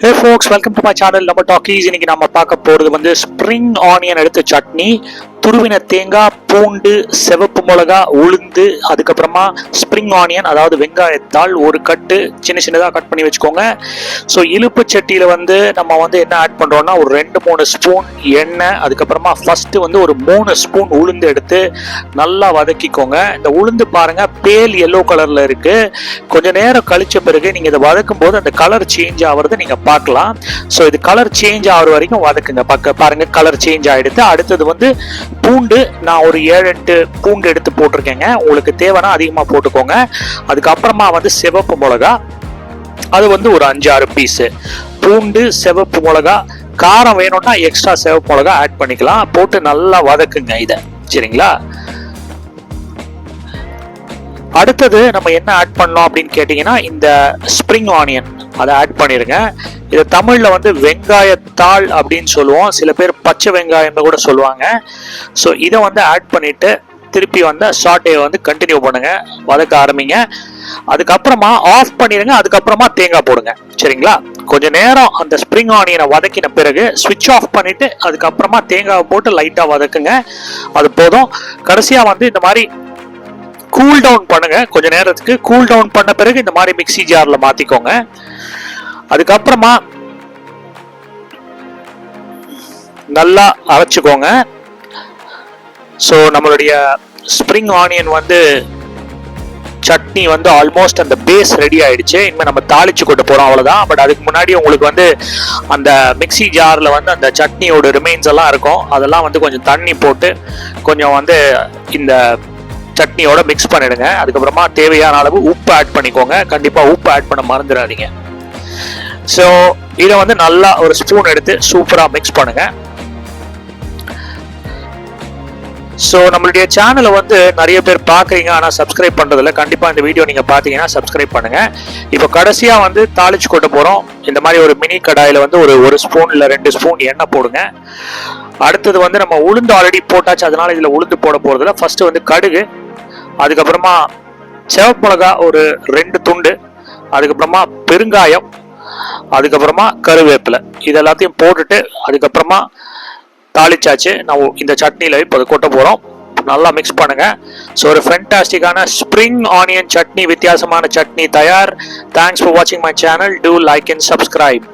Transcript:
Hey folks, welcome to my channel நம்ம talkies. இன்னைக்கு நம்ம பார்க்க போறது வந்து ஸ்ப்ரிங் ஆனியன் எடுத்த சட்னி, துருவின தேங்காய், பூண்டு, சிவப்பு மிளகா, உளுந்து, அதுக்கப்புறமா ஸ்ப்ரிங் ஆனியன் அதாவது வெங்காயத்தாள் ஒரு கட்டு சின்ன சின்னதாக கட் பண்ணி வச்சுக்கோங்க. ஸோ இழுப்பு சட்டியில் வந்து நம்ம வந்து என்ன ஆட் பண்ணுறோம்னா ஒரு 2-3 ஸ்பூன் எண்ணெய், அதுக்கப்புறமா ஃபர்ஸ்ட் வந்து ஒரு 3 ஸ்பூன் உளுந்து எடுத்து நல்லா வதக்கிக்கோங்க. இந்த உளுந்து பாருங்க பேல் எல்லோ கலர்ல இருக்கு. கொஞ்ச நேரம் கழிச்ச பிறகு நீங்க இதை வதக்கும் போது அந்த கலர் சேஞ்ச் ஆகுறது நீங்க பார்க்கலாம். ஸோ இது கலர் சேஞ்ச் ஆகிற வரைக்கும் வதக்குங்க. பாருங்க கலர் சேஞ்ச் ஆயிடுது. அடுத்தது வந்து பூண்டு, நான் ஒரு 7-8 பூண்டு எடுத்து போட்டிருக்கேங்க. உங்களுக்கு தேவைன்னா அதிகமாக போட்டுக்கோங்க. அதுக்கப்புறமா வந்து சிவப்பு மிளகா, அது வந்து ஒரு 5-6 பீஸு பூண்டு, சிவப்பு மிளகா. காரம் வேணும்னா எக்ஸ்ட்ரா சிவப்பு மிளகா ஆட் பண்ணிக்கலாம். போட்டு நல்லா வதக்குங்க இதை, சரிங்களா? அடுத்தது நம்ம என்ன ஆட் பண்ணோம் அப்படின்னு கேட்டிங்கன்னா இந்த ஸ்ப்ரிங் ஆனியன் அதை ஆட் பண்ணிடுங்க. இதை தமிழில் வந்து வெங்காயத்தாள் அப்படின்னு சொல்லுவோம், சில பேர் பச்சை வெங்காயம் கூட சொல்லுவாங்க. ஸோ இதை வந்து ஆட் பண்ணிட்டு திருப்பி வந்து சாட்டே வந்து கண்டினியூ பண்ணுங்க, வதக்க ஆரம்பிங்க. அதுக்கப்புறமா ஆஃப் பண்ணிடுங்க. அதுக்கப்புறமா தேங்காய் போடுங்க, சரிங்களா? கொஞ்ச நேரம் அந்த ஸ்ப்ரிங் ஆனியனை வதக்கின பிறகு ஸ்விட்ச் ஆஃப் பண்ணிட்டு அதுக்கப்புறமா தேங்காவை போட்டு லைட்டாக வதக்குங்க. அது போதும். கடைசியாக வந்து இந்த மாதிரி கூல் டவுன் பண்ணுங்க. கொஞ்ச நேரத்துக்கு கூல் டவுன் பண்ண பிறகு இந்த மாதிரி மிக்ஸி ஜார்ல மாத்திக்கோங்க. அதுக்கப்புறமா நல்லா அரைச்சுக்கோங்க. ஸோ நம்மளுடைய ஸ்ப்ரிங் ஆனியன் வந்து சட்னி வந்து ஆல்மோஸ்ட் அந்த பேஸ் ரெடி ஆயிடுச்சு. இனிமேல் நம்ம தாளிச்சு கொண்டு போறோம், அவ்வளவுதான். பட் அதுக்கு முன்னாடி உங்களுக்கு வந்து அந்த மிக்ஸி ஜார்ல வந்து அந்த சட்னியோட ரிமைன்ஸ் எல்லாம் இருக்கும், அதெல்லாம் வந்து கொஞ்சம் தண்ணி போட்டு கொஞ்சம் வந்து இந்த சட்னியோட மிக்ஸ் பண்ணிடுங்க. அதுக்கப்புறமா தேவையான அளவு உப்பு ஆட் பண்ணிக்கோங்க. கண்டிப்பாக உப்பு ஆட் பண்ண மறந்துடாதீங்க. ஸோ இதை வந்து நல்லா ஒரு ஸ்பூன் எடுத்து சூப்பராக மிக்ஸ் பண்ணுங்க. ஸோ நம்மளுடைய சேனலை வந்து நிறைய பேர் பார்க்குறீங்க, ஆனால் சப்ஸ்கிரைப் பண்ணுறதில்ல. கண்டிப்பாக இந்த வீடியோ நீங்கள் பார்த்தீங்கன்னா சப்ஸ்கிரைப் பண்ணுங்கள். இப்போ கடைசியாக வந்து தாளிச்சு கொண்டு போகிறோம். இந்த மாதிரி ஒரு மினி கடாயில் வந்து ஒரு ஸ்பூன் இல்லை 2 ஸ்பூன் எண்ணெய் போடுங்க. அடுத்தது வந்து நம்ம உளுந்து ஆல்ரெடி போட்டாச்சு, அதனால இதில் உளுந்து போட போகிறதில்ல. ஃபர்ஸ்ட் வந்து கடுகு, அதுக்கப்புறமா சிவப்பு மிளகா ஒரு 2 துண்டு, அதுக்கப்புறமா பெருங்காயம், அதுக்கப்புறமா கருவேப்பிலை, இது எல்லாத்தையும் போட்டுட்டு அதுக்கப்புறமா தாளிச்சாச்சு. நான் இந்த சட்னியில் இப்போ அதை கொட்ட போகிறோம். நல்லா மிக்ஸ் பண்ணுங்க. ஸோ ஒரு ஃபென்டாஸ்டிக்கான ஸ்ப்ரிங் ஆனியன் சட்னி, வித்தியாசமான சட்னி தயார். தேங்க்ஸ் ஃபார் வாட்சிங் my channel. Do like and subscribe.